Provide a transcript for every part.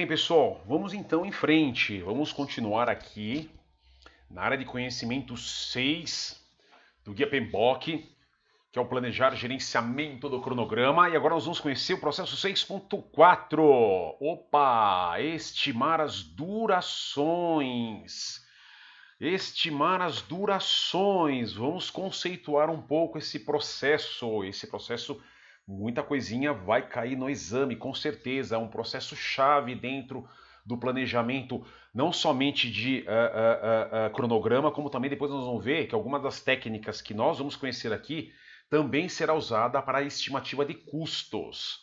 bem, pessoal, vamos então em frente. Vamos continuar aqui na área de conhecimento 6 do Guia PMBOK, que é o planejar gerenciamento do cronograma. E agora nós vamos conhecer o processo 6.4. Opa, estimar as durações. Estimar as durações. Vamos conceituar um pouco esse processo. Muita coisinha vai cair no exame, com certeza. É um processo chave dentro do planejamento, não somente de cronograma, como também depois nós vamos ver que algumas das técnicas que nós vamos conhecer aqui também será usada para a estimativa de custos.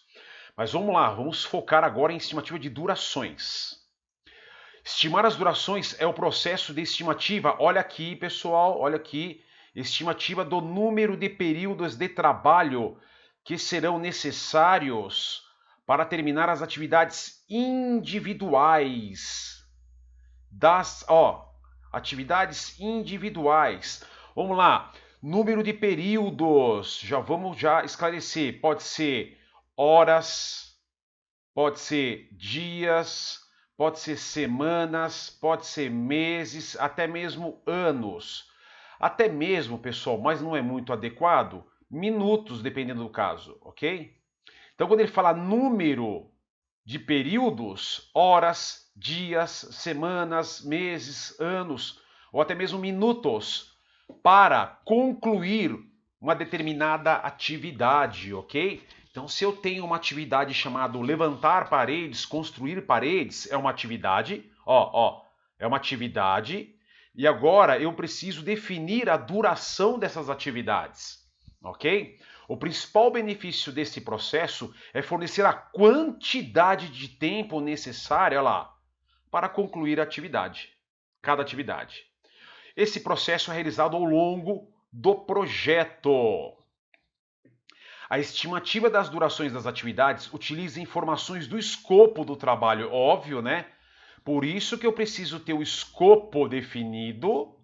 Mas vamos lá, vamos focar agora em estimativa de durações. Estimar as durações é o processo de estimativa. Olha aqui, pessoal, olha aqui. Estimativa do número de períodos de trabalho que serão necessários para terminar as atividades individuais. Atividades individuais. Vamos lá. Número de períodos. Vamos esclarecer. Pode ser horas, pode ser dias, pode ser semanas, pode ser meses, até mesmo anos. Até mesmo, pessoal, mas não é muito adequado, minutos, dependendo do caso, ok? Então, quando ele fala número de períodos, horas, dias, semanas, meses, anos, ou até mesmo minutos, para concluir uma determinada atividade, ok? Então, se eu tenho uma atividade chamada levantar paredes, construir paredes, é uma atividade, é uma atividade, e agora eu preciso definir a duração dessas atividades, ok? O principal benefício desse processo é fornecer a quantidade de tempo necessária lá para concluir a atividade, cada atividade. Esse processo é realizado ao longo do projeto. A estimativa das durações das atividades utiliza informações do escopo do trabalho, óbvio, né? Por isso que eu preciso ter o escopo definido,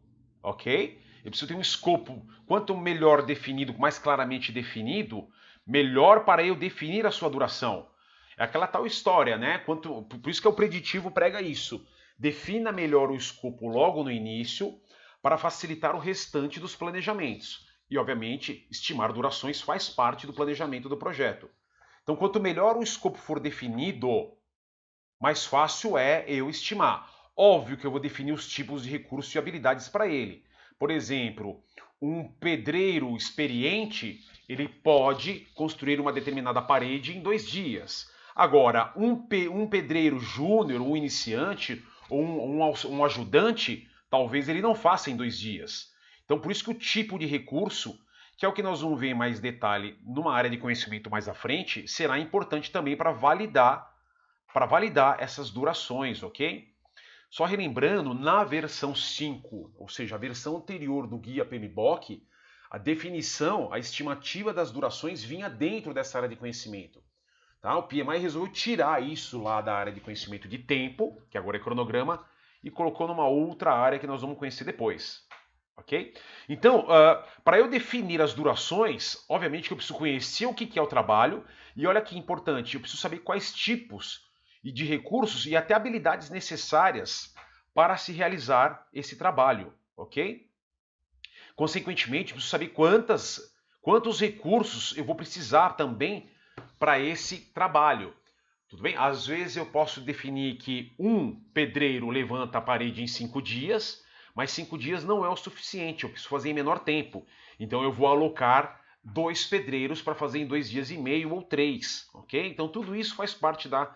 ok? Eu preciso ter um escopo. Quanto melhor definido, mais claramente definido, melhor para eu definir a sua duração. É aquela tal história, né? Por isso que o preditivo prega isso. Defina melhor o escopo logo no início para facilitar o restante dos planejamentos. E, obviamente, estimar durações faz parte do planejamento do projeto. Então, quanto melhor o escopo for definido, mais fácil é eu estimar. Óbvio que eu vou definir os tipos de recursos e habilidades para ele. Por exemplo, um pedreiro experiente, ele pode construir uma determinada parede em 2 dias. Agora, um pedreiro júnior, um iniciante, ou um ajudante, talvez ele não faça em 2 dias. Então, por isso que o tipo de recurso, que é o que nós vamos ver em mais detalhe numa área de conhecimento mais à frente, será importante também para validar essas durações, ok? Só relembrando, na versão 5, ou seja, a versão anterior do Guia PMBOK, a definição, a estimativa das durações vinha dentro dessa área de conhecimento. Tá? O PMI resolveu tirar isso lá da área de conhecimento de tempo, que agora é cronograma, e colocou numa outra área que nós vamos conhecer depois. Ok? Então, para eu definir as durações, obviamente que eu preciso conhecer o que é o trabalho, e olha que importante, eu preciso saber quais tipos de recursos e até habilidades necessárias para se realizar esse trabalho, ok? Consequentemente, eu preciso saber quantos recursos eu vou precisar também para esse trabalho. Tudo bem? Às vezes eu posso definir que um pedreiro levanta a parede em 5 dias, mas 5 dias não é o suficiente, eu preciso fazer em menor tempo. Então eu vou alocar 2 pedreiros para fazer em 2 dias e meio ou 3, ok? Então tudo isso faz parte da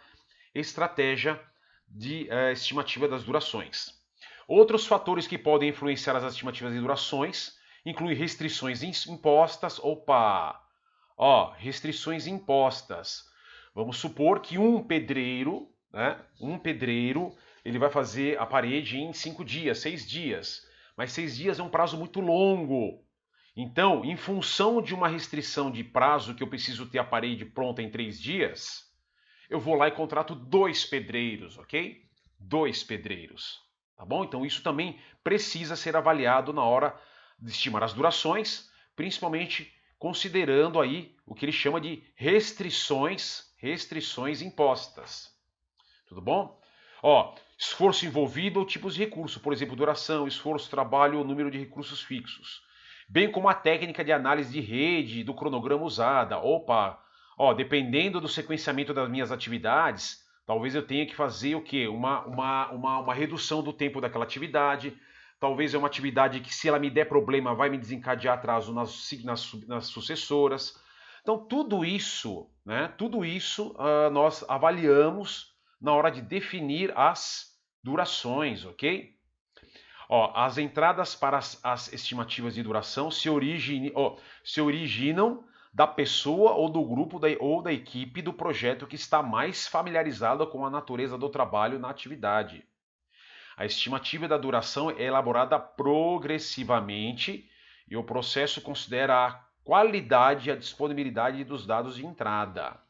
estratégia de estimativa das durações. Outros fatores que podem influenciar as estimativas de durações incluem restrições impostas. Restrições impostas. Vamos supor que um pedreiro, ele vai fazer a parede em 5 dias, 6 dias. Mas 6 dias é um prazo muito longo. Então, em função de uma restrição de prazo que eu preciso ter a parede pronta em 3 dias, eu vou lá e contrato 2 pedreiros, ok? 2 pedreiros, tá bom? Então isso também precisa ser avaliado na hora de estimar as durações, principalmente considerando aí o que ele chama de restrições impostas. Tudo bom? Ó, esforço envolvido ou tipos de recurso, por exemplo, duração, esforço, trabalho ou número de recursos fixos. Bem como a técnica de análise de rede, do cronograma usada. Opa, ó, dependendo do sequenciamento das minhas atividades, talvez eu tenha que fazer o quê? Uma redução do tempo daquela atividade. Talvez é uma atividade que, se ela me der problema, vai me desencadear atraso nas sucessoras. Então, tudo isso, né? Tudo isso nós avaliamos na hora de definir as durações, ok? Ó, as entradas para as estimativas de duração se originam da pessoa ou do grupo ou da equipe do projeto que está mais familiarizada com a natureza do trabalho na atividade. A estimativa da duração é elaborada progressivamente e o processo considera a qualidade e a disponibilidade dos dados de entrada.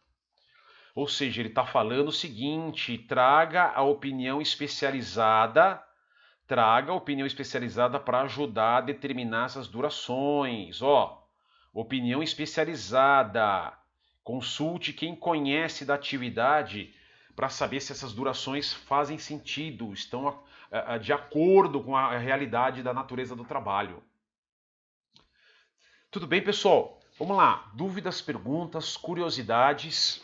Ou seja, ele está falando o seguinte: traga a opinião especializada para ajudar a determinar essas durações. Ó, opinião especializada. Consulte quem conhece da atividade para saber se essas durações fazem sentido, estão de acordo com a realidade da natureza do trabalho. Tudo bem, pessoal? Vamos lá. Dúvidas, perguntas, curiosidades?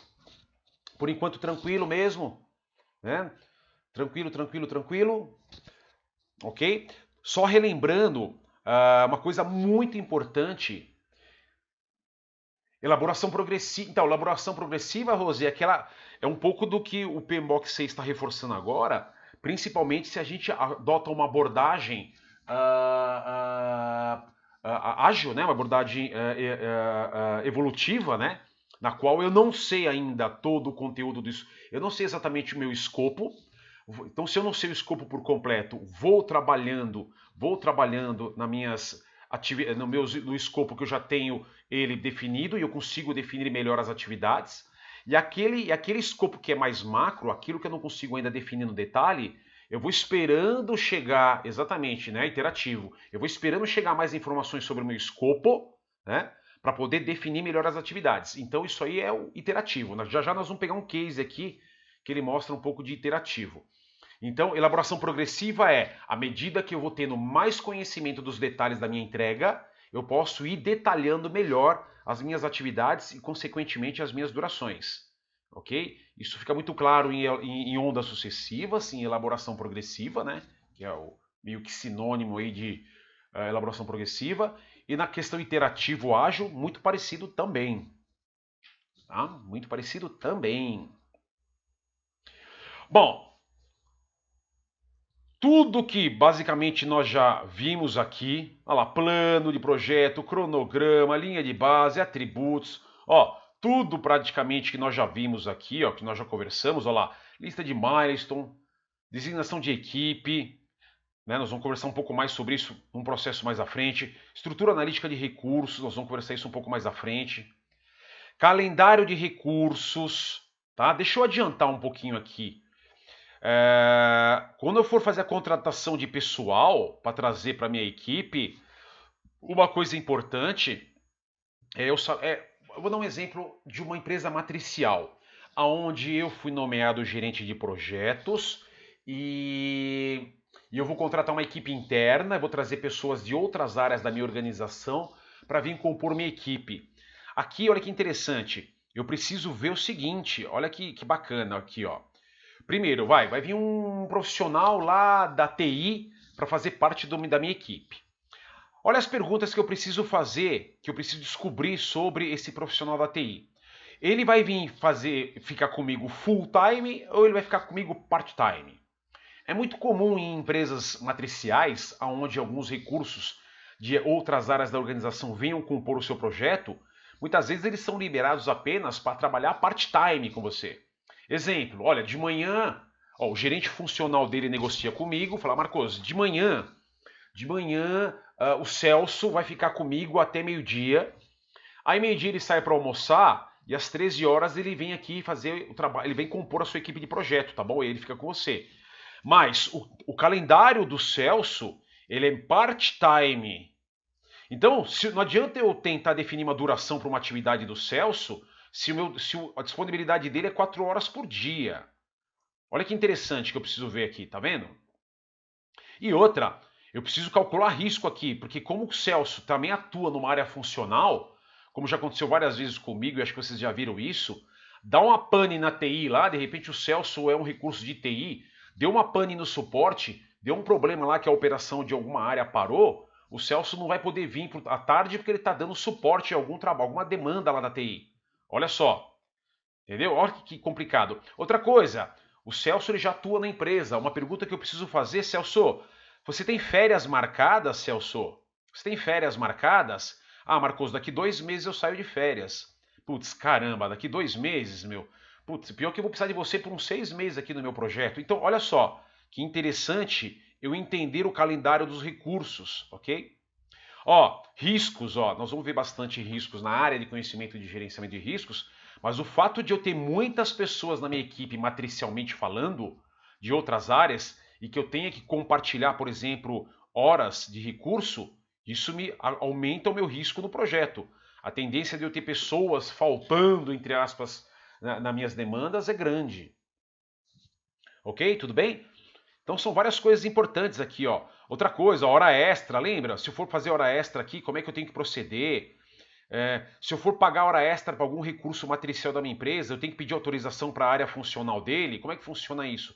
Por enquanto, tranquilo mesmo? Né? Tranquilo. Ok? Só relembrando uma coisa muito importante. Elaboração progressiva. Então, elaboração progressiva, Rose, é um pouco do que o PMBOK 6 está reforçando agora, principalmente se a gente adota uma abordagem ágil, né? Uma abordagem evolutiva, né? Na qual eu não sei ainda todo o conteúdo disso. Eu não sei exatamente o meu escopo. Então, se eu não sei o escopo por completo, vou trabalhando no escopo que eu já tenho ele definido e eu consigo definir melhor as atividades. E aquele escopo que é mais macro, aquilo que eu não consigo ainda definir no detalhe, eu vou esperando chegar, exatamente, né, iterativo, eu vou esperando chegar mais informações sobre o meu escopo, né, para poder definir melhor as atividades. Então isso aí é o iterativo. Já nós vamos pegar um case aqui que ele mostra um pouco de iterativo. Então, elaboração progressiva é, à medida que eu vou tendo mais conhecimento dos detalhes da minha entrega, eu posso ir detalhando melhor as minhas atividades e, consequentemente, as minhas durações. Ok? Isso fica muito claro em ondas sucessivas, em elaboração progressiva, né? Que é meio que sinônimo aí de elaboração progressiva. E na questão iterativo ágil, muito parecido também. Tá? Muito parecido também. Bom, tudo que basicamente nós já vimos aqui, olha lá, plano de projeto, cronograma, linha de base, atributos, ó, tudo praticamente que nós já vimos aqui, ó, que nós já conversamos, olha lá, lista de milestone, designação de equipe, né, nós vamos conversar um pouco mais sobre isso num processo mais à frente, estrutura analítica de recursos, nós vamos conversar isso um pouco mais à frente, calendário de recursos, tá? Deixa eu adiantar um pouquinho aqui. Quando eu for fazer a contratação de pessoal para trazer para minha equipe, uma coisa importante eu vou dar um exemplo de uma empresa matricial, onde eu fui nomeado gerente de projetos e eu vou contratar uma equipe interna, vou trazer pessoas de outras áreas da minha organização para vir compor minha equipe. Aqui, olha que interessante, eu preciso ver o seguinte, olha que bacana aqui, ó. Primeiro, vai vir um profissional lá da TI para fazer parte da minha equipe. Olha as perguntas que eu preciso fazer, que eu preciso descobrir sobre esse profissional da TI. Ele vai vir ficar comigo full time ou ele vai ficar comigo part time? É muito comum em empresas matriciais, onde alguns recursos de outras áreas da organização venham compor o seu projeto, muitas vezes eles são liberados apenas para trabalhar part time com você. Exemplo, olha, de manhã, ó, o gerente funcional dele negocia comigo, fala, Marcos, de manhã, o Celso vai ficar comigo até meio-dia. Aí meio-dia ele sai para almoçar e às 13 horas ele vem aqui fazer o trabalho, ele vem compor a sua equipe de projeto, tá bom? E ele fica com você. Mas o calendário do Celso, ele é part-time. Então, não adianta eu tentar definir uma duração para uma atividade do Celso se a disponibilidade dele é 4 horas por dia. Olha que interessante que eu preciso ver aqui, tá vendo? E outra, eu preciso calcular risco aqui, porque como o Celso também atua numa área funcional, como já aconteceu várias vezes comigo, e acho que vocês já viram isso, dá uma pane na TI lá, de repente o Celso é um recurso de TI, deu uma pane no suporte, deu um problema lá que a operação de alguma área parou, o Celso não vai poder vir à tarde porque ele está dando suporte a algum trabalho, alguma demanda lá da TI. Olha só, entendeu? Olha que complicado. Outra coisa, o Celso ele já atua na empresa. Uma pergunta que eu preciso fazer, Celso, você tem férias marcadas, Celso? Você tem férias marcadas? Ah, Marcos, daqui 2 meses eu saio de férias. Putz, caramba, daqui 2 meses, meu. Putz, pior que eu vou precisar de você por uns 6 meses aqui no meu projeto. Então, olha só, que interessante eu entender o calendário dos recursos, ok? Ó, riscos, ó, nós vamos ver bastante riscos na área de conhecimento de gerenciamento de riscos, mas o fato de eu ter muitas pessoas na minha equipe, matricialmente falando, de outras áreas, e que eu tenha que compartilhar, por exemplo, horas de recurso, isso me aumenta o meu risco no projeto. A tendência de eu ter pessoas faltando, entre aspas, nas minhas demandas é grande. Ok? Tudo bem? Então são várias coisas importantes aqui, ó. Outra coisa, hora extra, lembra? Se eu for fazer hora extra aqui, como é que eu tenho que proceder? Se eu for pagar hora extra para algum recurso matricial da minha empresa, eu tenho que pedir autorização para a área funcional dele? Como é que funciona isso?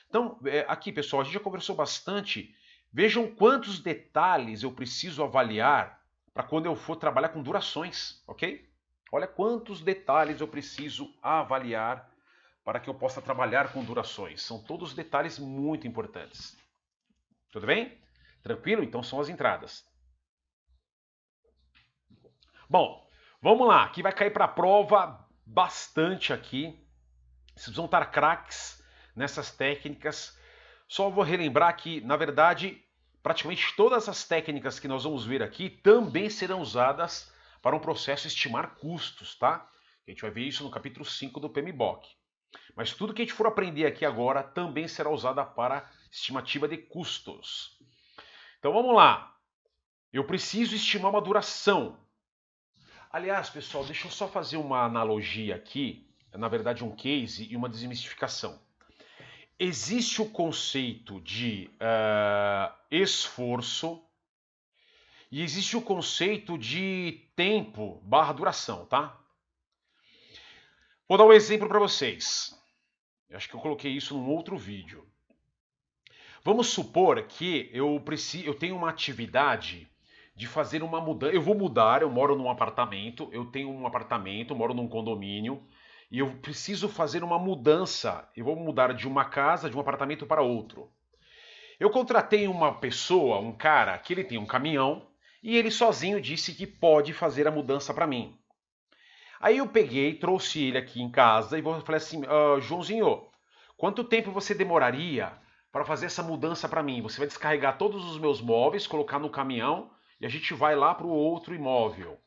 Então, aqui, pessoal, a gente já conversou bastante. Vejam quantos detalhes eu preciso avaliar para quando eu for trabalhar com durações, ok? Olha quantos detalhes eu preciso avaliar para que eu possa trabalhar com durações. São todos detalhes muito importantes. Tudo bem? Tranquilo? Então são as entradas. Bom, vamos lá. Aqui vai cair para a prova bastante aqui. Vocês vão estar craques nessas técnicas. Só vou relembrar que, na verdade, praticamente todas as técnicas que nós vamos ver aqui também serão usadas para um processo estimar custos, tá? A gente vai ver isso no capítulo 5 do PMBOK. Mas tudo que a gente for aprender aqui agora também será usado para estimativa de custos. Então vamos lá. Eu preciso estimar uma duração. Aliás, pessoal, deixa eu só fazer uma analogia aqui, na verdade um case e uma desmistificação. Existe o conceito de esforço e existe o conceito de tempo barra duração, tá? Vou dar um exemplo para vocês. Eu acho que eu coloquei isso num outro vídeo. Vamos supor que eu tenho uma atividade de fazer uma mudança. Eu vou mudar, eu moro num apartamento, eu tenho um apartamento, eu moro num condomínio, e eu preciso fazer uma mudança. Eu vou mudar de uma casa, de um apartamento para outro. Eu contratei uma pessoa, um cara, que ele tem um caminhão, e ele sozinho disse que pode fazer a mudança para mim. Aí eu peguei, trouxe ele aqui em casa e falei assim, Joãozinho, quanto tempo você demoraria para fazer essa mudança para mim? Você vai descarregar todos os meus móveis, colocar no caminhão e a gente vai lá para o outro imóvel.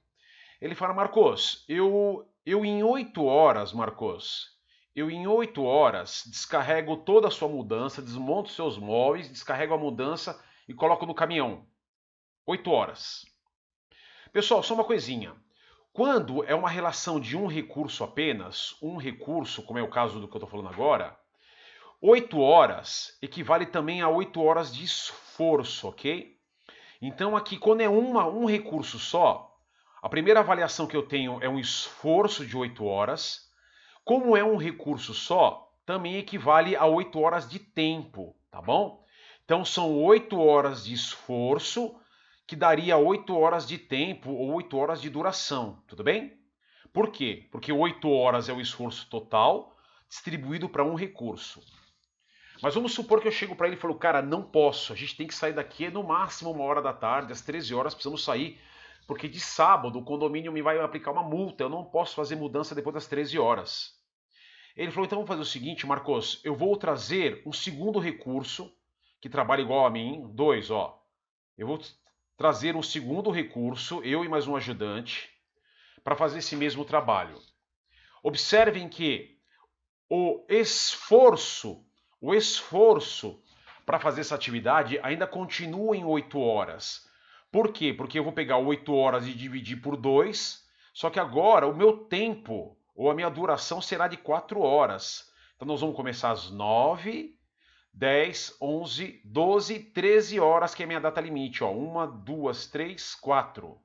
Ele fala, Marcos, eu em 8 horas, Marcos, eu em 8 horas descarrego toda a sua mudança, desmonto seus móveis, descarrego a mudança e coloco no caminhão. 8 horas. Pessoal, só uma coisinha. Quando é uma relação de um recurso apenas, um recurso, como é o caso do que eu estou falando agora, 8 horas equivale também a 8 horas de esforço, ok? Então aqui, quando é um recurso só, a primeira avaliação que eu tenho é um esforço de 8 horas. Como é um recurso só, também equivale a 8 horas de tempo, tá bom? Então são 8 horas de esforço, que daria 8 horas de tempo ou 8 horas de duração, tudo bem? Por quê? Porque 8 horas é o esforço total distribuído para um recurso. Mas vamos supor que eu chego para ele e falo, cara, não posso, a gente tem que sair daqui no máximo 1 hora da tarde, às 13 horas precisamos sair, porque de sábado o condomínio me vai aplicar uma multa, eu não posso fazer mudança depois das 13 horas. Ele falou, então vamos fazer o seguinte, Marcos, eu vou trazer um segundo recurso, que trabalha igual a mim, 2, ó. Eu vou trazer um segundo recurso, eu e mais um ajudante, para fazer esse mesmo trabalho. Observem que o esforço para fazer essa atividade ainda continua em 8 horas. Por quê? Porque eu vou pegar 8 horas e dividir por 2, só que agora o meu tempo ou a minha duração será de 4 horas. Então nós vamos começar às 9, 10, 11, 12, 13 horas, que é a minha data limite. Ó. 1, 2, 3, 4.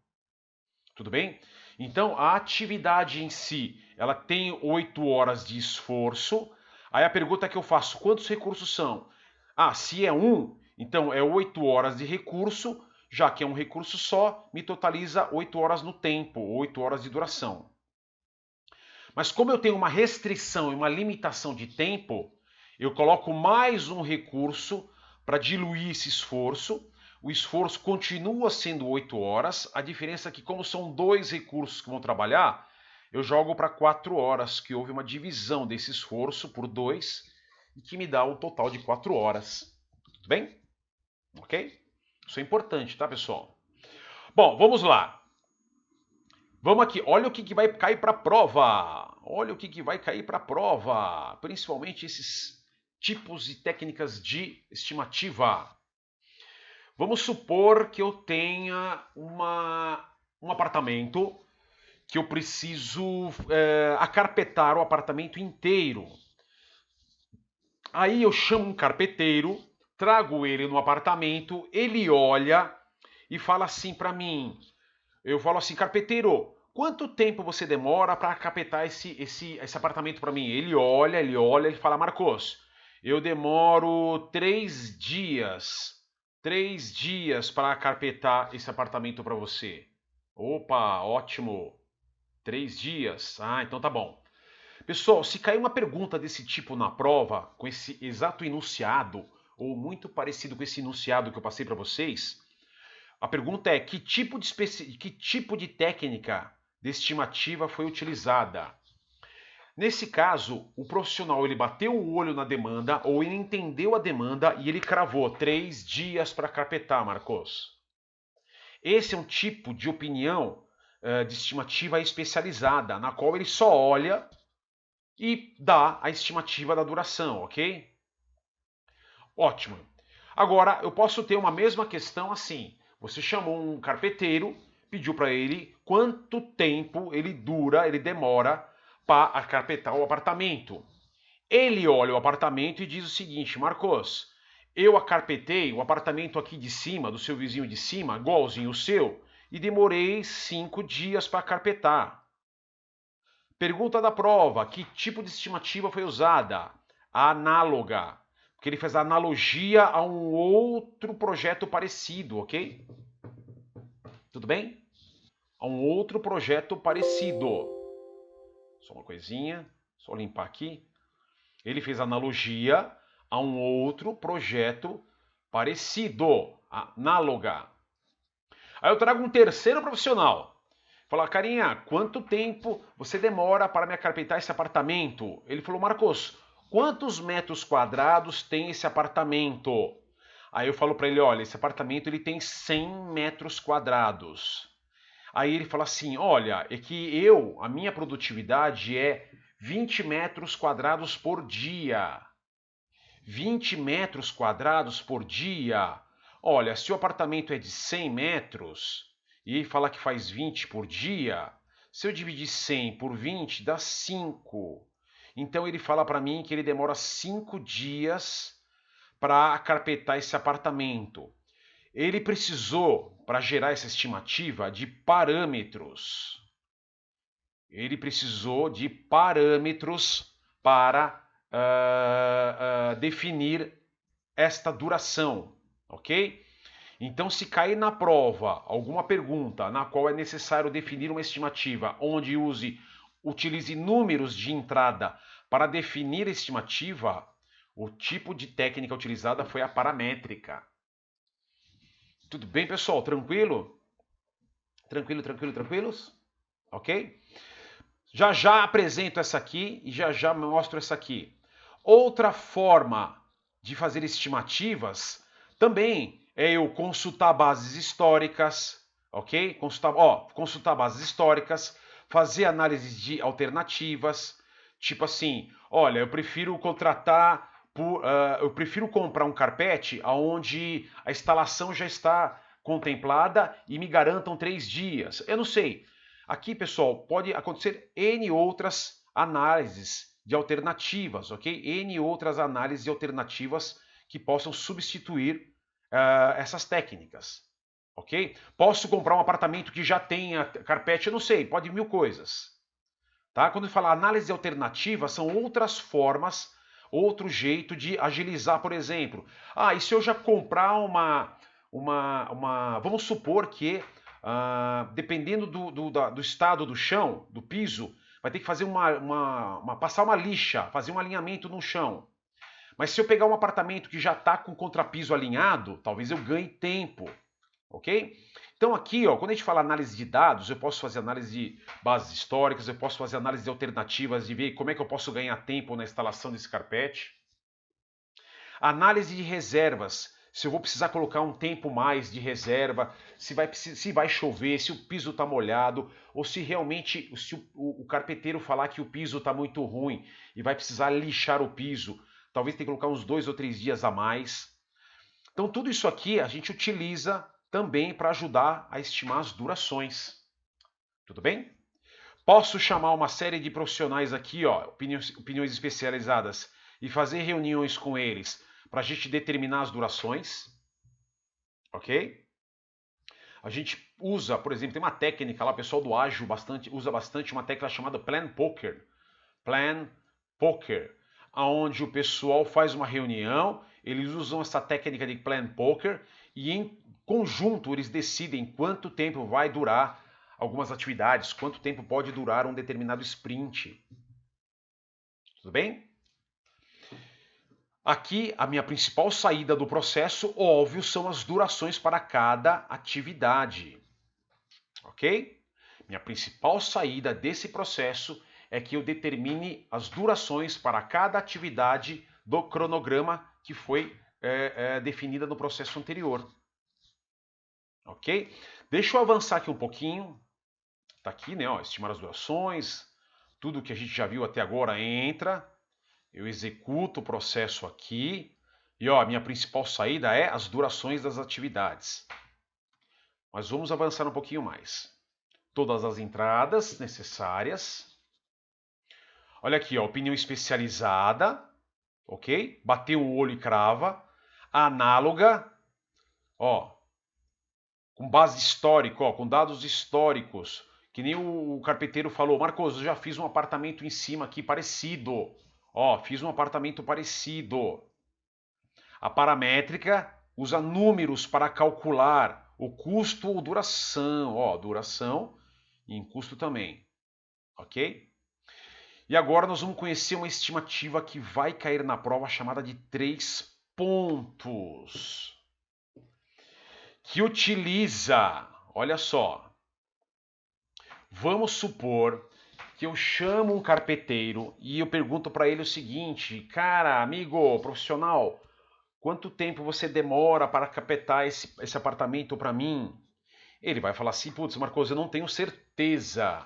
Tudo bem? Então a atividade em si, ela tem 8 horas de esforço. Aí a pergunta que eu faço, quantos recursos são? Ah, se é um, então é 8 horas de recurso, já que é um recurso só, me totaliza 8 horas no tempo, 8 horas de duração. Mas como eu tenho uma restrição e uma limitação de tempo, eu coloco mais um recurso para diluir esse esforço. O esforço continua sendo 8 horas, a diferença é que como são dois recursos que vão trabalhar, eu jogo para 4 horas, que houve uma divisão desse esforço por 2 e que me dá um total de 4 horas. Tudo bem? Ok? Isso é importante, tá, pessoal? Bom, vamos lá. Vamos aqui, olha o que vai cair para a prova. Olha o que vai cair para a prova. Principalmente esses tipos e técnicas de estimativa. Vamos supor que eu tenha um apartamento que eu preciso acarpetar o apartamento inteiro. Aí eu chamo um carpeteiro, trago ele no apartamento, ele olha e fala assim para mim. Eu falo assim, carpeteiro, quanto tempo você demora para carpetar esse apartamento para mim? Ele olha, ele fala, Marcos, eu demoro 3 dias. 3 dias para carpetar esse apartamento para você. Opa, ótimo. 3 dias. Ah, então tá bom. Pessoal, se cair uma pergunta desse tipo na prova, com esse exato enunciado, ou muito parecido com esse enunciado que eu passei para vocês, a pergunta é que tipo de técnica de estimativa foi utilizada? Nesse caso, o profissional ele bateu o olho na demanda ou ele entendeu a demanda e ele cravou 3 dias para carpetar, Marcos. Esse é um tipo de opinião de estimativa especializada, na qual ele só olha e dá a estimativa da duração, ok? Ótimo. Agora, eu posso ter uma mesma questão assim. Você chamou um carpeteiro, pediu para ele quanto tempo ele demora para carpetar o apartamento. Ele olha o apartamento e diz o seguinte, Marcos, eu acarpetei o apartamento aqui de cima, do seu vizinho de cima, igualzinho o seu, e demorei 5 dias para carpetar. Pergunta da prova, que tipo de estimativa foi usada? A análoga, porque ele fez a analogia a um outro projeto parecido, ok? Tudo bem? A um outro projeto parecido. Só uma coisinha, só limpar aqui. Ele fez analogia a um outro projeto parecido, análoga. Aí eu trago um terceiro profissional. Fala, carinha, quanto tempo você demora para me acarpetar esse apartamento? Ele falou, Marcos, quantos metros quadrados tem esse apartamento? Aí eu falo para ele, olha, esse apartamento ele tem 100 metros quadrados. Aí ele fala assim, olha, é que a minha produtividade é 20 metros quadrados por dia. 20 metros quadrados por dia. Olha, se o apartamento é de 100 metros e ele fala que faz 20 por dia, se eu dividir 100 por 20 dá 5. Então ele fala para mim que ele demora 5 dias para carpetar esse apartamento. Ele precisou, para gerar essa estimativa, de parâmetros. Ele precisou de parâmetros para definir esta duração, ok? Então, se cair na prova alguma pergunta na qual é necessário definir uma estimativa onde utilize números de entrada para definir a estimativa, o tipo de técnica utilizada foi a paramétrica. Tudo bem, pessoal? Tranquilo? Tranquilos? Ok? Já já apresento essa aqui e já já mostro essa aqui. Outra forma de fazer estimativas também é eu consultar bases históricas, ok? Consultar bases históricas, fazer análise de alternativas, tipo assim, olha, eu prefiro eu prefiro comprar um carpete onde a instalação já está contemplada e me garantam 3 dias. Eu não sei. Aqui, pessoal, pode acontecer N outras análises de alternativas, ok? N outras análises de alternativas que possam substituir essas técnicas, ok? Posso comprar um apartamento que já tenha carpete, eu não sei, pode 1000 coisas. Tá? Quando eu falo análise de alternativa, são outras formas, outro jeito de agilizar, por exemplo. E se eu já comprar vamos supor que, dependendo do estado do chão, do piso, vai ter que fazer passar uma lixa, fazer um alinhamento no chão. Mas se eu pegar um apartamento que já está com o contrapiso alinhado, talvez eu ganhe tempo, ok? Então aqui, ó, quando a gente fala análise de dados, eu posso fazer análise de bases históricas, eu posso fazer análise de alternativas, de ver como é que eu posso ganhar tempo na instalação desse carpete. Análise de reservas, se eu vou precisar colocar um tempo mais de reserva, se vai chover, se o piso está molhado, ou se realmente se o carpeteiro falar que o piso está muito ruim e vai precisar lixar o piso, talvez tenha que colocar uns 2 ou 3 dias a mais. Então tudo isso aqui a gente utiliza também para ajudar a estimar as durações. Tudo bem? Posso chamar uma série de profissionais aqui, ó, opiniões especializadas, e fazer reuniões com eles para a gente determinar as durações. Ok? A gente usa, por exemplo, tem uma técnica lá, o pessoal do Ágil usa bastante uma técnica chamada Plan Poker. Plan Poker, onde o pessoal faz uma reunião, eles usam essa técnica de Plan Poker e em conjunto eles decidem quanto tempo vai durar algumas atividades, quanto tempo pode durar um determinado sprint. Tudo bem? Aqui, a minha principal saída do processo, óbvio, são as durações para cada atividade. Ok? Minha principal saída desse processo é que eu determine as durações para cada atividade do cronograma que foi definida no processo anterior. Ok? Deixa eu avançar aqui um pouquinho. Está aqui, né? Ó, estimar as durações. Tudo que a gente já viu até agora entra. Eu executo o processo aqui. E ó, a minha principal saída é as durações das atividades. Mas vamos avançar um pouquinho mais. Todas as entradas necessárias. Olha aqui, ó, opinião especializada. Ok? Bateu o olho e crava. Análoga. Ó, com base histórica, ó, com dados históricos. Que nem o carpinteiro falou, Marcos, eu já fiz um apartamento em cima aqui parecido. Ó, fiz um apartamento parecido. A paramétrica usa números para calcular o custo ou duração. Ó, duração e em custo também. Ok? E agora nós vamos conhecer uma estimativa que vai cair na prova chamada de 3 pontos. Que utiliza, olha só, vamos supor que eu chamo um carpeteiro e eu pergunto para ele o seguinte, cara, amigo, profissional, quanto tempo você demora para capetar esse apartamento para mim? Ele vai falar assim, putz, Marcos, eu não tenho certeza.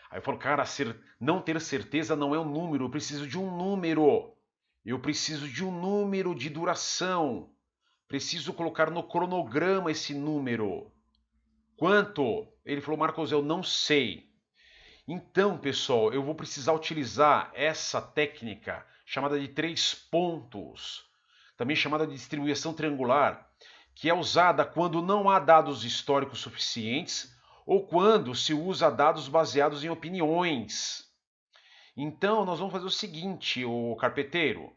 Aí eu falo, cara, não ter certeza não é um número, eu preciso de um número. Eu preciso de um número de duração. Preciso colocar no cronograma esse número. Quanto? Ele falou, Marcos, eu não sei. Então, pessoal, eu vou precisar utilizar essa técnica chamada de 3 pontos, também chamada de distribuição triangular, que é usada quando não há dados históricos suficientes ou quando se usa dados baseados em opiniões. Então, nós vamos fazer o seguinte, o carpeteiro.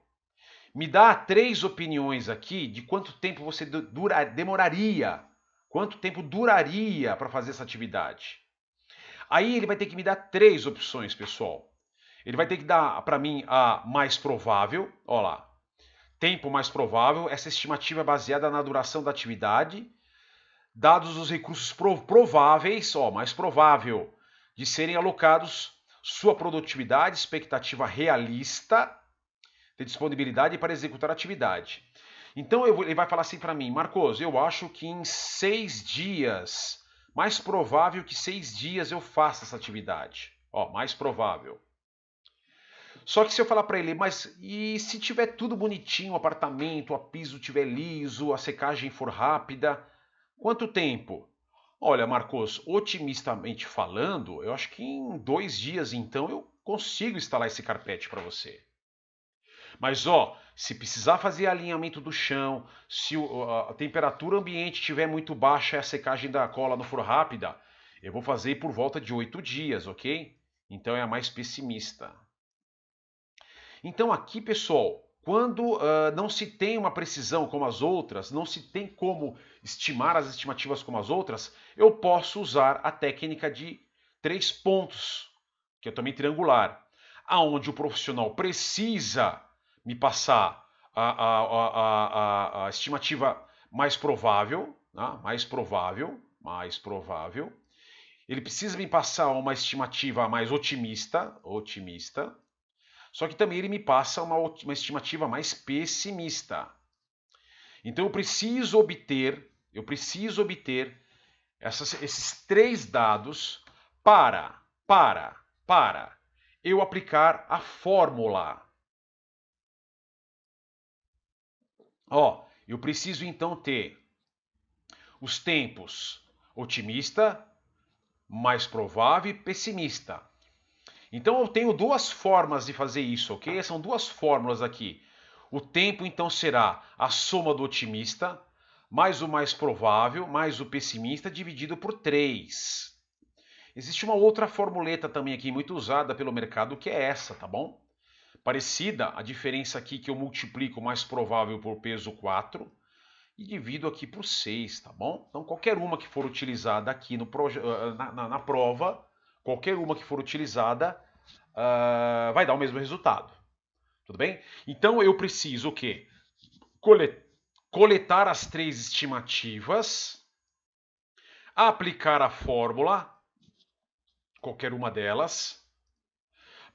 Me dá 3 opiniões aqui de quanto tempo você demoraria, quanto tempo duraria para fazer essa atividade. Aí ele vai ter que me dar 3 opções, pessoal. Ele vai ter que dar para mim a mais provável, ó lá, tempo mais provável, essa estimativa é baseada na duração da atividade, dados os recursos prováveis, ó, mais provável de serem alocados, sua produtividade, expectativa realista de disponibilidade para executar a atividade. Então ele vai falar assim para mim, Marcos, eu acho que em 6 dias, mais provável que 6 dias eu faça essa atividade. Ó, mais provável. Só que se eu falar para ele, mas e se tiver tudo bonitinho, o apartamento, o piso tiver liso, a secagem for rápida, quanto tempo? Olha, Marcos, otimistamente falando, eu acho que em 2 dias então consigo instalar esse carpete para você. Mas ó, se precisar fazer alinhamento do chão, se a temperatura ambiente estiver muito baixa e a secagem da cola não for rápida, eu vou fazer por volta de 8 dias, ok? Então é a mais pessimista. Então aqui, pessoal, quando não se tem uma precisão como as outras, não se tem como estimar as estimativas como as outras, eu posso usar a técnica de 3 pontos, que é também triangular, aonde o profissional precisa me passar a estimativa mais provável, né? Mais provável. Ele precisa me passar uma estimativa mais otimista. Só que também ele me passa uma estimativa mais pessimista. Então eu preciso obter esses 3 dados para eu aplicar a fórmula. Ó, eu preciso então ter os tempos otimista, mais provável e pessimista. Então eu tenho 2 formas de fazer isso, ok? São 2 fórmulas aqui. O tempo então será a soma do otimista, mais o mais provável, mais o pessimista, dividido por 3. Existe uma outra formuleta também aqui, muito usada pelo mercado, que é essa, tá bom? Parecida, a diferença aqui que eu multiplico o mais provável por peso 4 e divido aqui por 6, tá bom? Então qualquer uma que for utilizada aqui na prova, qualquer uma que for utilizada vai dar o mesmo resultado. Tudo bem? Então eu preciso o quê? Coletar as 3 estimativas, aplicar a fórmula, qualquer uma delas,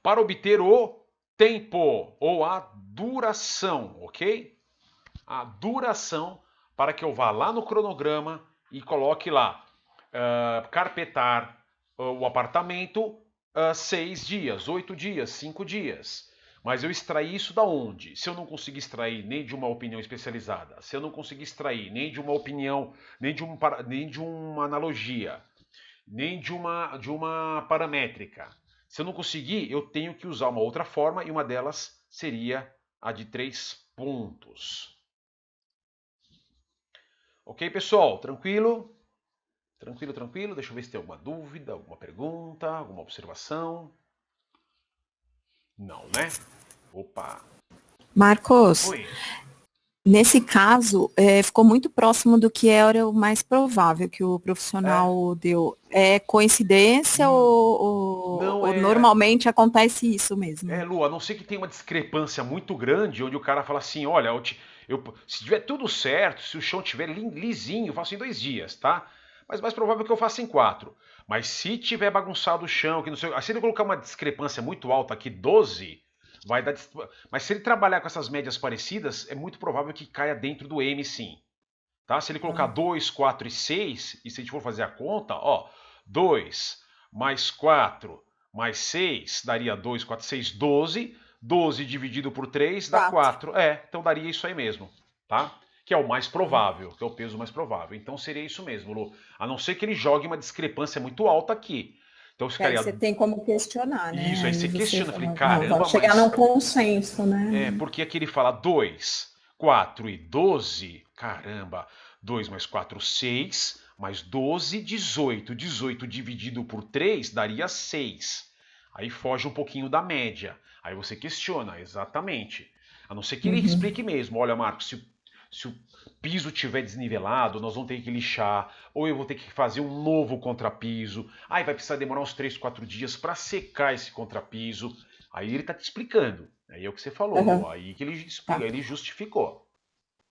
para obter o tempo ou a duração, ok? A duração para que eu vá lá no cronograma e coloque lá carpetar o apartamento 6 dias, 8 dias, 5 dias. Mas eu extraí isso da onde? Se eu não conseguir extrair nem de uma opinião especializada, se eu não conseguir extrair nem de uma opinião, nem de uma analogia, nem de uma paramétrica, se eu não conseguir, eu tenho que usar uma outra forma e uma delas seria a de 3 pontos. Ok, pessoal? Tranquilo? Tranquilo? Deixa eu ver se tem alguma dúvida, alguma pergunta, alguma observação. Não, né? Opa! Marcos, Oi. nesse caso, ficou muito próximo do que era o mais provável que o É. profissional deu. É coincidência Não ou é. normalmente acontece isso mesmo? Lu, a não ser que tenha uma discrepância muito grande, onde o cara fala assim: olha, se tiver tudo certo, se o chão tiver lisinho, eu faço em 2 dias, tá? Mas mais provável que eu faça em 4. Mas se tiver bagunçado o chão, que não sei. Se ele colocar uma discrepância muito alta aqui, 12, vai dar. Mas se ele trabalhar com essas médias parecidas, é muito provável que caia dentro do M, sim. Tá? Se ele colocar Ah, 2, 4 e 6, e se a gente for fazer a conta, ó, 2 mais 4 mais 6 daria 2, 4, 6, 12. 12 dividido por 3 dá 4. 4. Então daria isso aí mesmo, tá? Que é o mais provável, que é o peso mais provável. Então seria isso mesmo, Lu. A não ser que ele jogue uma discrepância muito alta aqui. Então E aí ficaria você tem como questionar, né? isso, aí Aí você você questiona. Eu falei, fala, não, caramba, vamos chegar num mas consenso, né? porque aqui ele fala 2, 4 e 12. Caramba, 2 mais 4, 6, mais 12, 18. 18 dividido por 3 daria 6. Aí foge um pouquinho da média. Aí você questiona, exatamente. A não ser que ele Uhum. explique mesmo. Olha, Marcos, se o piso tiver desnivelado, nós vamos ter que lixar, ou eu vou ter que fazer um novo contrapiso. Aí vai precisar demorar uns 3, 4 dias para secar esse contrapiso. Aí ele está te explicando. Aí é o que você falou, Aham. Lu. Aí que ele explica, Tá, ele justificou.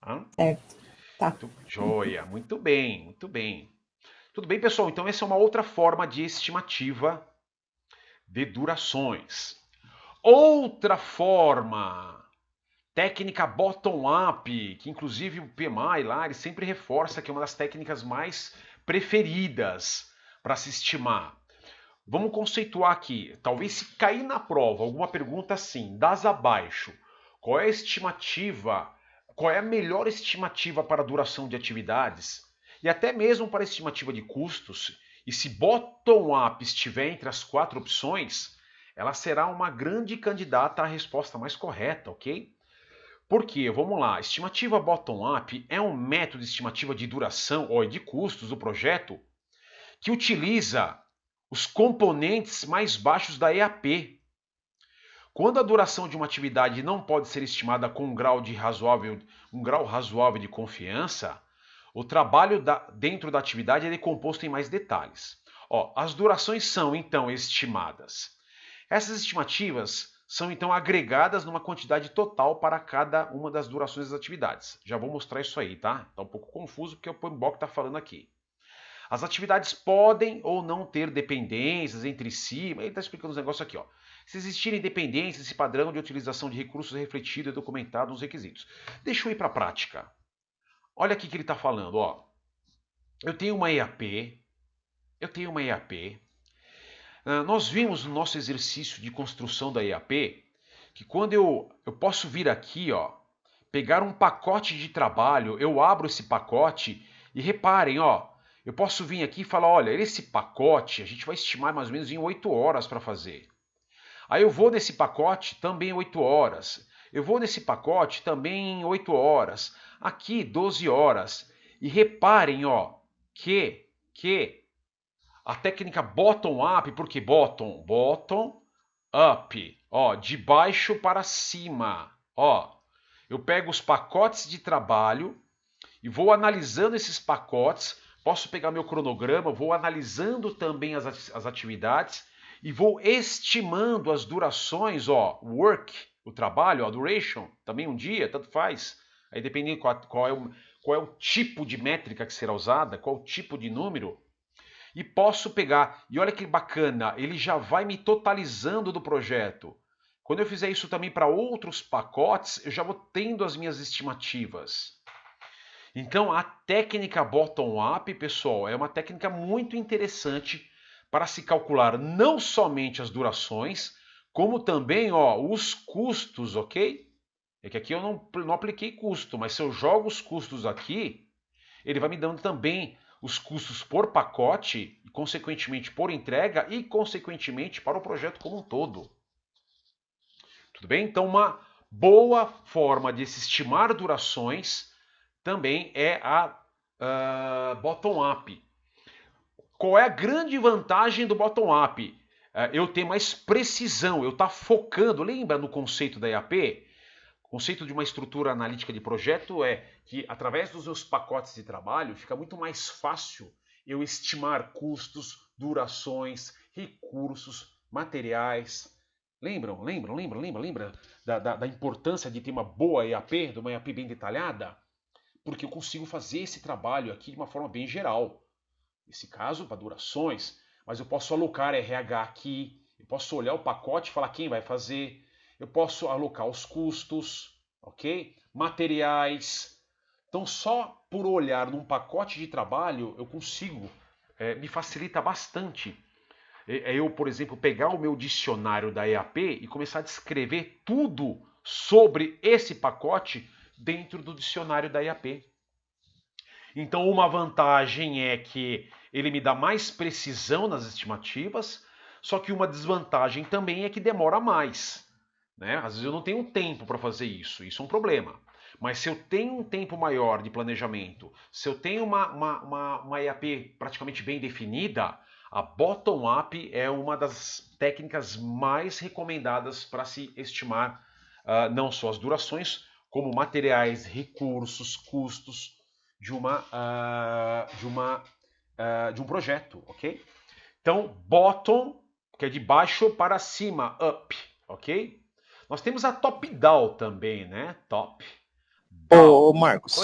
Tá? certo. Tá. Muito joia, muito bem, muito bem. Tudo bem, pessoal? Então essa é uma outra forma de estimativa de durações. Outra forma, técnica bottom-up, que inclusive o PMI lá, ele sempre reforça que é uma das técnicas mais preferidas para se estimar. Vamos conceituar aqui. Talvez se cair na prova alguma pergunta assim, das abaixo, qual é a estimativa, qual é a melhor estimativa para a duração de atividades? E até mesmo para a estimativa de custos, e se bottom-up estiver entre as 4 opções, ela será uma grande candidata à resposta mais correta, ok? Porque, vamos lá, estimativa bottom-up é um método de estimativa de duração ou de custos do projeto que utiliza os componentes mais baixos da EAP. Quando a duração de uma atividade não pode ser estimada com um grau razoável de confiança, o trabalho dentro da atividade é decomposto em mais detalhes. As durações são então estimadas. Essas estimativas são então agregadas numa quantidade total para cada uma das durações das atividades. Já vou mostrar isso aí, tá? Tá um pouco confuso porque o PMBOK está falando aqui. As atividades podem ou não ter dependências entre si, mas ele está explicando os negócios aqui, ó. Se existirem dependências, esse padrão de utilização de recursos é refletido e documentado nos requisitos. Deixa eu ir para a prática. Olha aqui que ele está falando, ó. Eu tenho uma EAP. Nós vimos no nosso exercício de construção da EAP que quando eu posso vir aqui, ó, pegar um pacote de trabalho, eu abro esse pacote e reparem, ó, eu posso vir aqui e falar, olha, esse pacote a gente vai estimar mais ou menos em 8 horas para fazer. Aí eu vou nesse pacote também 8 horas. Eu vou nesse pacote também em 8 horas. Aqui 12 horas. E reparem, ó, que a técnica bottom-up, por que bottom? Bottom-up, ó, de baixo para cima, ó. Eu pego os pacotes de trabalho e vou analisando esses pacotes. Posso pegar meu cronograma, vou analisando também as atividades e vou estimando as durações, ó, work, o trabalho, a duration, também um dia, tanto faz. Aí dependendo qual é o tipo de métrica que será usada, qual o tipo de número. E posso pegar, e olha que bacana, ele já vai me totalizando do projeto. Quando eu fizer isso também para outros pacotes, eu já vou tendo as minhas estimativas. Então, a técnica bottom-up, pessoal, é uma técnica muito interessante para se calcular não somente as durações, como também, ó, os custos, ok? É que aqui eu não apliquei custo, mas se eu jogo os custos aqui, ele vai me dando também os custos por pacote, e consequentemente por entrega e consequentemente para o projeto como um todo. Tudo bem? Então, uma boa forma de se estimar durações também é a bottom-up. Qual é a grande vantagem do bottom-up? Eu ter mais precisão, eu estar focando. Lembra no conceito da EAP? O conceito de uma estrutura analítica de projeto é que, através dos meus pacotes de trabalho, fica muito mais fácil eu estimar custos, durações, recursos, materiais. Lembra da importância de ter uma boa EAP, de uma EAP bem detalhada? Porque eu consigo fazer esse trabalho aqui de uma forma bem geral. Nesse caso, para durações, mas eu posso alocar RH aqui, eu posso olhar o pacote e falar quem vai fazer, eu posso alocar os custos, ok? Materiais. Então, só por olhar num pacote de trabalho, eu consigo, me facilita bastante. Eu, por exemplo, pegar o meu dicionário da EAP e começar a descrever tudo sobre esse pacote dentro do dicionário da EAP. Então, uma vantagem é que ele me dá mais precisão nas estimativas, só que uma desvantagem também é que demora mais. Né? Às vezes eu não tenho tempo para fazer isso, isso é um problema. Mas se eu tenho um tempo maior de planejamento, se eu tenho uma EAP praticamente bem definida, a bottom-up é uma das técnicas mais recomendadas para se estimar não só as durações, como materiais, recursos, custos de um projeto, ok? Então, bottom, que é de baixo para cima, up, ok? Nós temos a top-down também, né? Ô Marcos,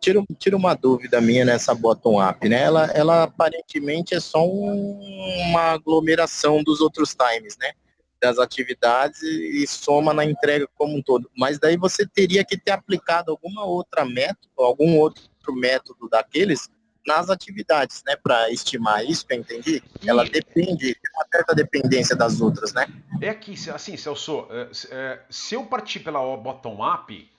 tira uma dúvida minha nessa bottom-up, né? Ela aparentemente é só uma aglomeração dos outros times, né? Das atividades e soma na entrega como um todo. Mas daí você teria que ter aplicado algum outro método daqueles nas atividades, né? Para estimar isso, que eu entendi. Ela depende, tem uma certa dependência das outras, né? É que, assim, Celso, se eu partir pela bottom-up,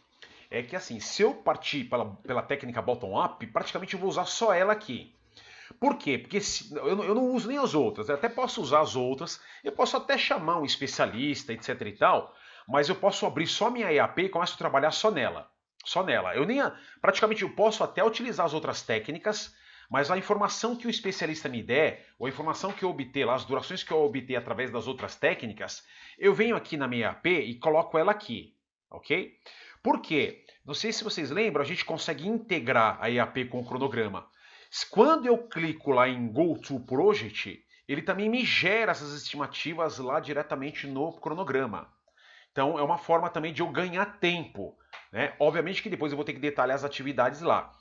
é que assim, se eu partir pela técnica bottom-up, praticamente eu vou usar só ela aqui. Por quê? Porque eu não uso nem as outras, eu até posso usar as outras, eu posso até chamar um especialista, etc e tal, mas eu posso abrir só minha EAP e começo a trabalhar só nela. Só nela. Eu nem, praticamente eu posso até utilizar as outras técnicas, mas a informação que o especialista me der, ou a informação que eu obter lá, as durações que eu obter através das outras técnicas, eu venho aqui na minha EAP e coloco ela aqui, ok? Por quê? Não sei se vocês lembram, a gente consegue integrar a EAP com o cronograma. Quando eu clico lá em Go to Project, ele também me gera essas estimativas lá diretamente no cronograma. Então é uma forma também de eu ganhar tempo, né? Obviamente que depois eu vou ter que detalhar as atividades lá.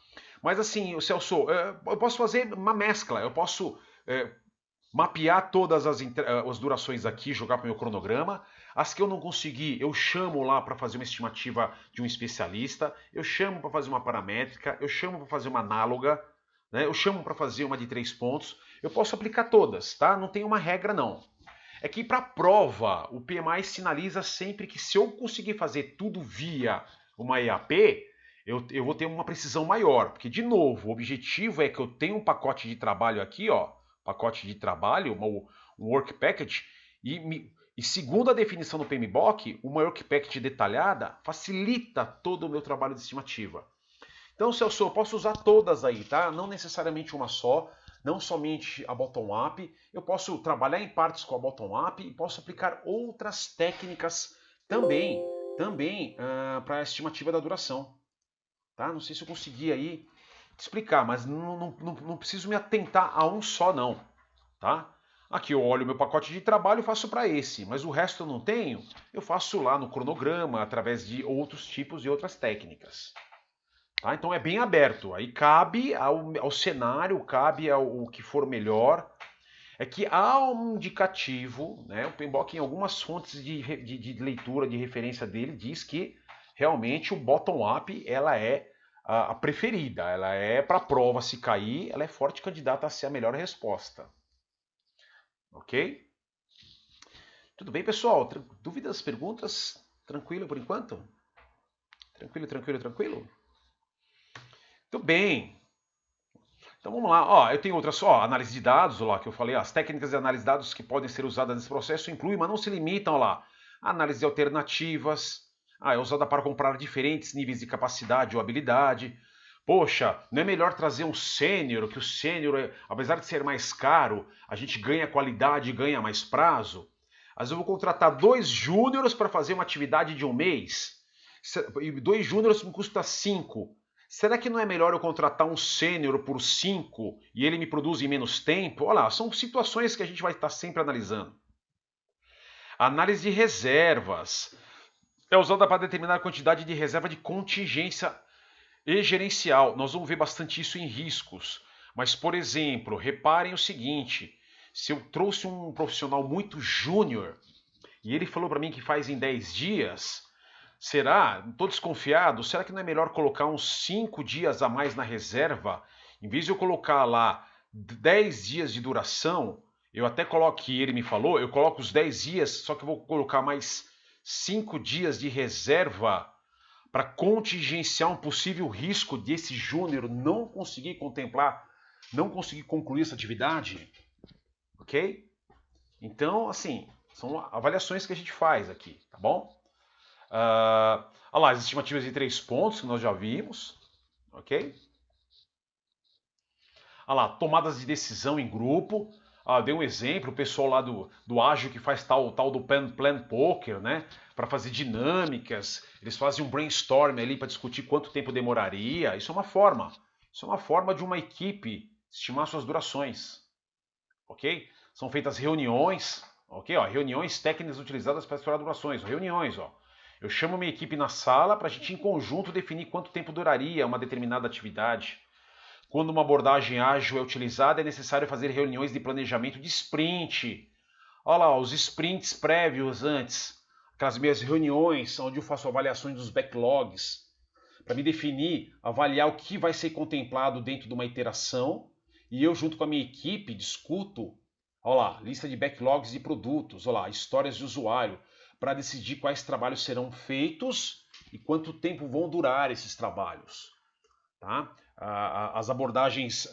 Mas assim, Celso, eu posso fazer uma mescla, eu posso mapear todas as durações aqui, jogar para o meu cronograma. As que eu não conseguir, eu chamo lá para fazer uma estimativa de um especialista, eu chamo para fazer uma paramétrica, eu chamo para fazer uma análoga, né? Eu chamo para fazer uma de 3 pontos. Eu posso aplicar todas, tá? Não tem uma regra não. É que para prova, o PMI sinaliza sempre que se eu conseguir fazer tudo via uma EAP, eu vou ter uma precisão maior. Porque, de novo, o objetivo é que eu tenha um pacote de trabalho aqui, ó, pacote de trabalho, um Work Package, e segundo a definição do PMBOK, uma Work Package detalhada facilita todo o meu trabalho de estimativa. Então, Celso, eu posso usar todas aí, tá? Não necessariamente uma só, não somente a bottom-up. Eu posso trabalhar em partes com a bottom-up e posso aplicar outras técnicas também para a estimativa da duração. Tá? Não sei se eu consegui aí te explicar, mas não preciso me atentar a um só não. Tá? Aqui eu olho meu pacote de trabalho e faço para esse, mas o resto eu não tenho, eu faço lá no cronograma, através de outros tipos e outras técnicas. Tá? Então é bem aberto, aí cabe ao cenário, cabe ao que for melhor. É que há um indicativo, né? O PMBOK em algumas fontes de leitura, de referência dele, diz que realmente o bottom-up ela é a preferida, ela é para a prova se cair, ela é forte candidata a ser a melhor resposta. Ok? Tudo bem, pessoal? Dúvidas, perguntas? Tranquilo por enquanto? Tranquilo? Tudo bem. Então vamos lá. Ó, eu tenho outras, análise de dados, lá que eu falei, as técnicas de análise de dados que podem ser usadas nesse processo incluem, mas não se limitam lá. Análise de alternativas, é usada para comprar diferentes níveis de capacidade ou habilidade. Poxa, não é melhor trazer um sênior, que o sênior, apesar de ser mais caro, a gente ganha qualidade e ganha mais prazo? Às vezes eu vou contratar 2 júniores para fazer uma atividade de um mês, e 2 júniores me custa 5. Será que não é melhor eu contratar um sênior por 5 e ele me produz em menos tempo? Olha lá, são situações que a gente vai estar sempre analisando. Análise de reservas. É usada para determinar a quantidade de reserva de contingência e gerencial. Nós vamos ver bastante isso em riscos. Mas, por exemplo, reparem o seguinte. Se eu trouxe um profissional muito júnior e ele falou para mim que faz em 10 dias... Será? Estou desconfiado. Será que não é melhor colocar uns 5 dias a mais na reserva? Em vez de eu colocar lá 10 dias de duração, eu até coloco que ele me falou, eu coloco os 10 dias, só que eu vou colocar mais 5 dias de reserva para contingenciar um possível risco desse júnior não conseguir contemplar, não conseguir concluir essa atividade. Ok? Então, assim, são avaliações que a gente faz aqui, tá bom? Olha lá, as estimativas de 3 pontos que nós já vimos, ok? Olha lá, tomadas de decisão em grupo. Dei um exemplo, o pessoal lá do Ágil que faz tal do plan poker, né? Para fazer dinâmicas, eles fazem um brainstorm ali para discutir quanto tempo demoraria. Isso é uma forma de uma equipe estimar suas durações, ok? São feitas reuniões, ok? Reuniões técnicas utilizadas para estourar durações, reuniões, ó. Eu chamo minha equipe na sala para a gente em conjunto definir quanto tempo duraria uma determinada atividade. Quando uma abordagem ágil é utilizada, é necessário fazer reuniões de planejamento de sprint. Olha lá, os sprints prévios antes. Aquelas minhas reuniões onde eu faço avaliações dos backlogs. Para me definir, avaliar o que vai ser contemplado dentro de uma iteração. E eu, junto com a minha equipe, discuto. Olha lá, lista de backlogs de produtos. Olha lá, histórias de usuário. Para decidir quais trabalhos serão feitos e quanto tempo vão durar esses trabalhos. Tá? as abordagens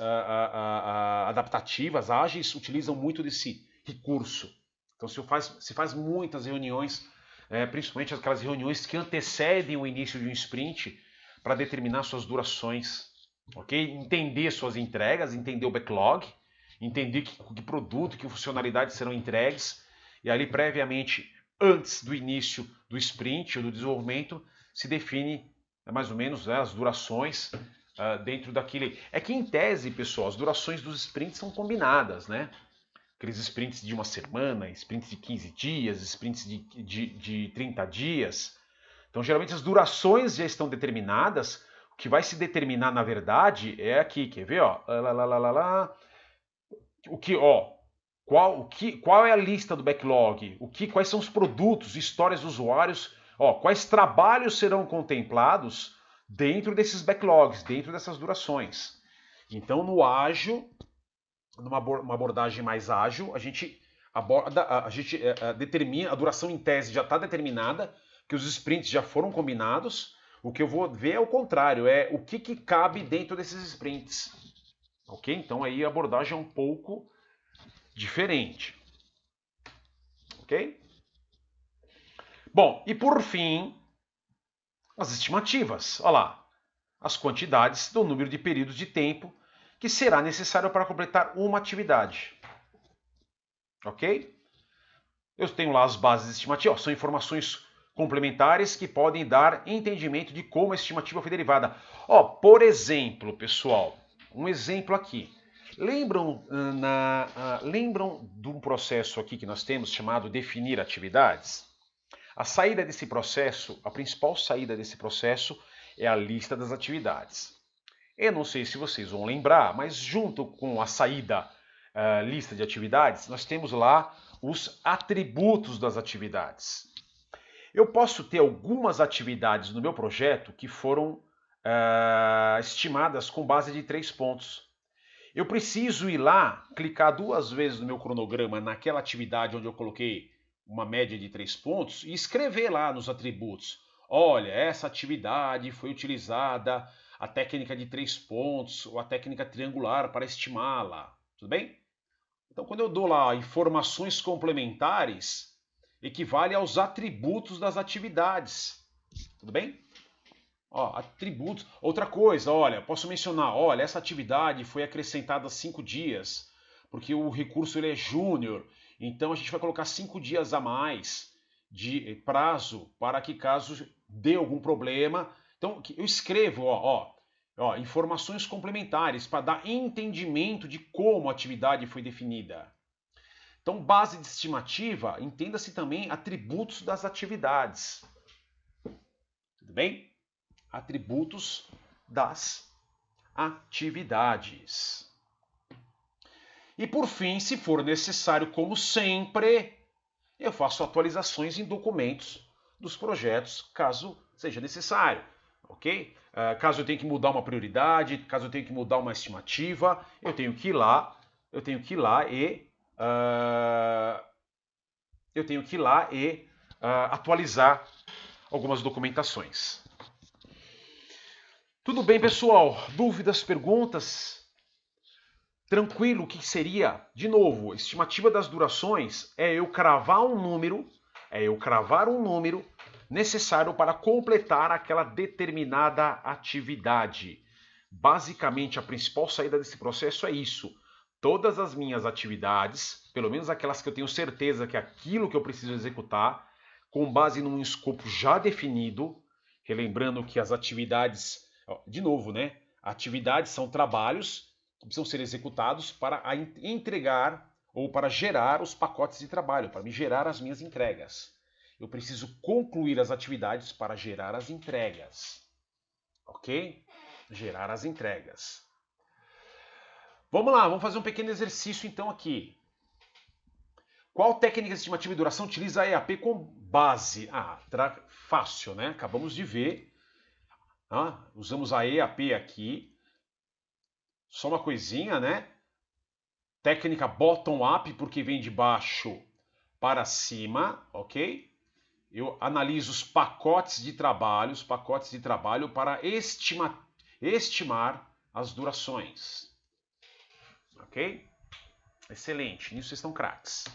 adaptativas, ágeis, utilizam muito desse recurso. Então se faz muitas reuniões, principalmente aquelas reuniões que antecedem o início de um sprint, para determinar suas durações, ok? Entender suas entregas, entender o backlog, entender que produto, que funcionalidades serão entregues, e ali previamente, antes do início do sprint ou do desenvolvimento, se define mais ou menos, né, as durações dentro daquele... É que em tese, pessoal, as durações dos sprints são combinadas, né? Aqueles sprints de uma semana, sprints de 15 dias, sprints de 30 dias. Então, geralmente, as durações já estão determinadas. O que vai se determinar, na verdade, é aqui. Quer ver? Ó? Qual é a lista do backlog? Quais são os produtos, histórias dos usuários? Quais trabalhos serão contemplados dentro desses backlogs, dentro dessas durações? Então, no ágil, numa abordagem mais ágil, a gente determina, a duração em tese já está determinada, que os sprints já foram combinados. O que eu vou ver é o contrário, é o que cabe dentro desses sprints. Ok? Então aí a abordagem é um pouco diferente. Ok? Bom, e por fim, as estimativas. Olha lá, as quantidades do número de períodos de tempo que será necessário para completar uma atividade. Ok? Eu tenho lá as bases de estimativa, são informações complementares que podem dar entendimento de como a estimativa foi derivada. Por exemplo, pessoal, um exemplo aqui. Lembram de um processo aqui que nós temos chamado definir atividades? A saída desse processo, a principal saída desse processo é a lista das atividades. Eu não sei se vocês vão lembrar, mas junto com a saída lista de atividades, nós temos lá os atributos das atividades. Eu posso ter algumas atividades no meu projeto que foram estimadas com base de 3 pontos. Eu preciso ir lá, clicar 2 vezes no meu cronograma naquela atividade onde eu coloquei uma média de 3 pontos e escrever lá nos atributos. Olha, essa atividade foi utilizada a técnica de 3 pontos ou a técnica triangular para estimá-la. Tudo bem? Então, quando eu dou lá informações complementares, equivale aos atributos das atividades. Tudo bem? Atributos. Outra coisa, olha, posso mencionar, olha, essa atividade foi acrescentada 5 dias, porque o recurso ele é júnior, então a gente vai colocar 5 dias a mais de prazo para que caso dê algum problema. Então, eu escrevo, informações complementares para dar entendimento de como a atividade foi definida. Então, base de estimativa, entenda-se também atributos das atividades. Tudo bem? Atributos das atividades. E por fim, se for necessário, como sempre, eu faço atualizações em documentos dos projetos, caso seja necessário. Ok? Caso eu tenha que mudar uma prioridade, caso eu tenha que mudar uma estimativa, eu tenho que ir lá e atualizar algumas documentações. Tudo bem, pessoal? Dúvidas, perguntas? Tranquilo, o que seria? De novo, estimativa das durações é eu cravar um número necessário para completar aquela determinada atividade. Basicamente, a principal saída desse processo é isso. Todas as minhas atividades, pelo menos aquelas que eu tenho certeza que é aquilo que eu preciso executar, com base num escopo já definido, relembrando que as atividades, de novo, né? Atividades são trabalhos que precisam ser executados para entregar ou para gerar os pacotes de trabalho, para me gerar as minhas entregas. Eu preciso concluir as atividades para gerar as entregas. Ok? Gerar as entregas. Vamos lá, vamos fazer um pequeno exercício então aqui. Qual técnica estimativa de duração utiliza a EAP como base? Fácil, né? Acabamos de ver. Usamos a EAP aqui. Só uma coisinha, né? Técnica bottom-up, porque vem de baixo para cima, ok? Eu analiso os pacotes de trabalho para estimar as durações. Ok? Excelente, nisso vocês estão craques.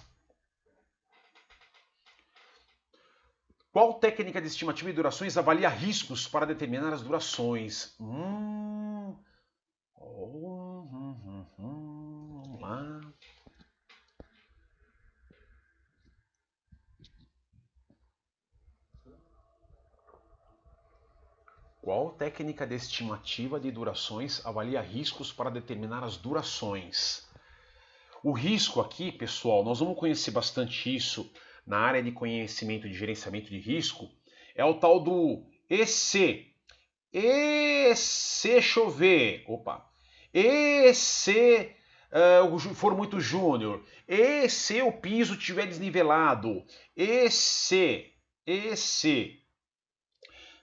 Qual técnica de estimativa de durações avalia riscos para determinar as durações? Vamos lá. Qual técnica de estimativa de durações avalia riscos para determinar as durações? O risco aqui, pessoal, nós vamos conhecer bastante isso na área de conhecimento de gerenciamento de risco, é o tal do EC. E se chover, e se for muito júnior, e se o piso estiver desnivelado, e se. Daqui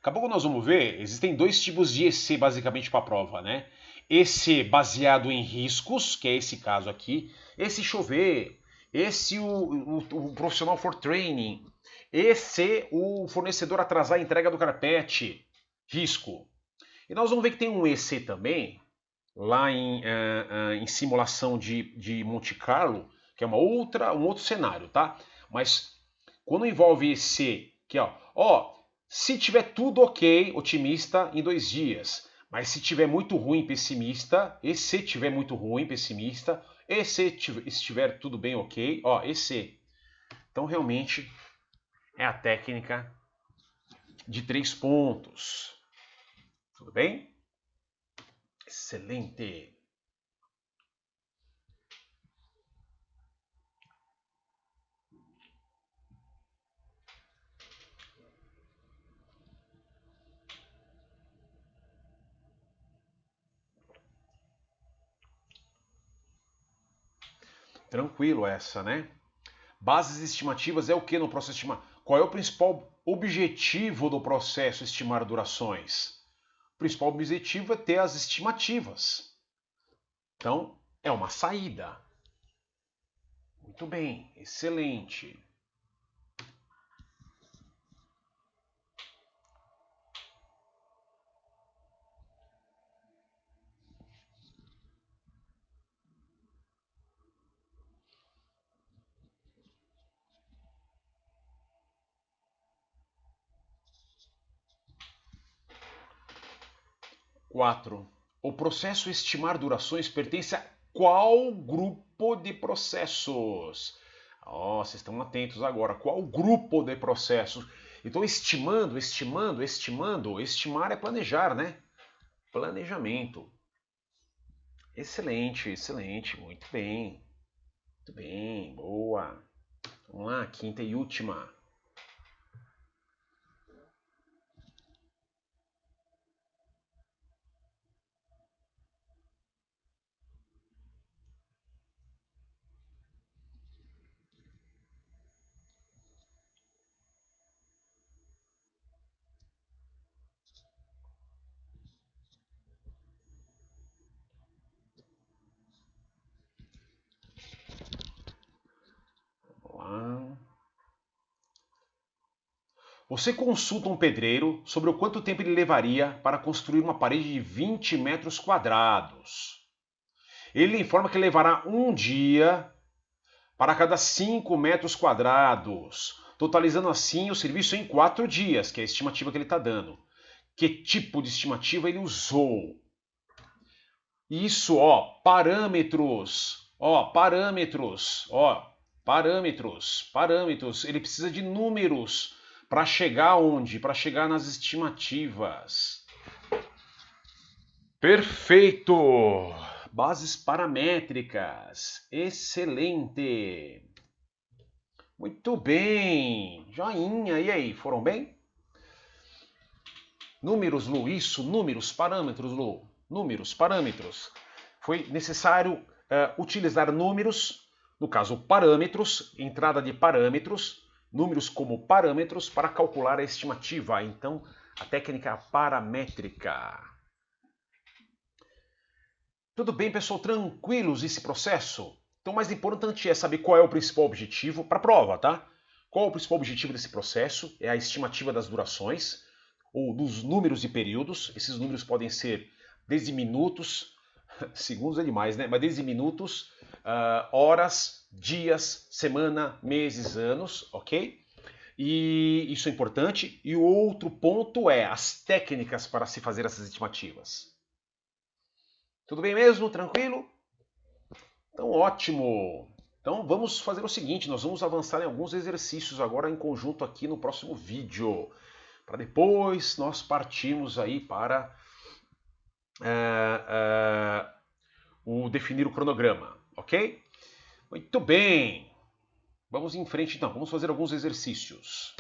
a pouco nós vamos ver, existem dois tipos de EC basicamente para a prova, né? EC baseado em riscos, que é esse caso aqui, esse chover, esse o profissional for training, esse o fornecedor atrasar a entrega do carpete, risco. E nós vamos ver que tem um EC também, lá em simulação de Monte Carlo, que é um outro cenário, tá? Mas quando envolve EC, que se tiver tudo ok, otimista, em 2 dias. Mas se tiver muito ruim, pessimista, e se tiver muito ruim, pessimista, e se estiver tudo bem, ok, EC. Então realmente é a técnica de 3 pontos. Tudo bem? Excelente. Tranquilo essa, né? Bases estimativas é o que no processo estimar? Qual é o principal objetivo do processo estimar durações? O principal objetivo é ter as estimativas. Então, é uma saída. Muito bem, excelente. Quatro. O processo estimar durações pertence a qual grupo de processos? Vocês estão atentos agora. Qual grupo de processos? Então, estimar é planejar, né? Planejamento. Excelente, excelente. Muito bem. Muito bem, boa. Vamos lá, quinta e última. Você consulta um pedreiro sobre o quanto tempo ele levaria para construir uma parede de 20 metros quadrados. Ele informa que levará 1 dia para cada 5 metros quadrados, totalizando assim o serviço em 4 dias, que é a estimativa que ele está dando. Que tipo de estimativa ele usou? Isso, parâmetros. Parâmetros. Ele precisa de números. Para chegar onde? Para chegar nas estimativas. Perfeito! Bases paramétricas. Excelente! Muito bem! Joinha! E aí, foram bem? Números, Lu. Isso, números, parâmetros, Lu. Números, parâmetros. Foi necessário utilizar números, no caso parâmetros, entrada de parâmetros, números como parâmetros para calcular a estimativa. Então, a técnica paramétrica. Tudo bem, pessoal? Tranquilos esse processo? Então, o mais importante é saber qual é o principal objetivo para a prova, tá? Qual é o principal objetivo desse processo? É a estimativa das durações ou dos números e períodos. Esses números podem ser desde minutos, segundos é demais, né? Mas desde minutos, horas, dias, semana, meses, anos, ok? E isso é importante. E o outro ponto é as técnicas para se fazer essas estimativas. Tudo bem mesmo? Tranquilo? Então, ótimo! Então, vamos fazer o seguinte, nós vamos avançar em alguns exercícios agora em conjunto aqui no próximo vídeo. Para depois nós partirmos aí para o definir o cronograma, ok? Muito bem! Vamos em frente então, vamos fazer alguns exercícios.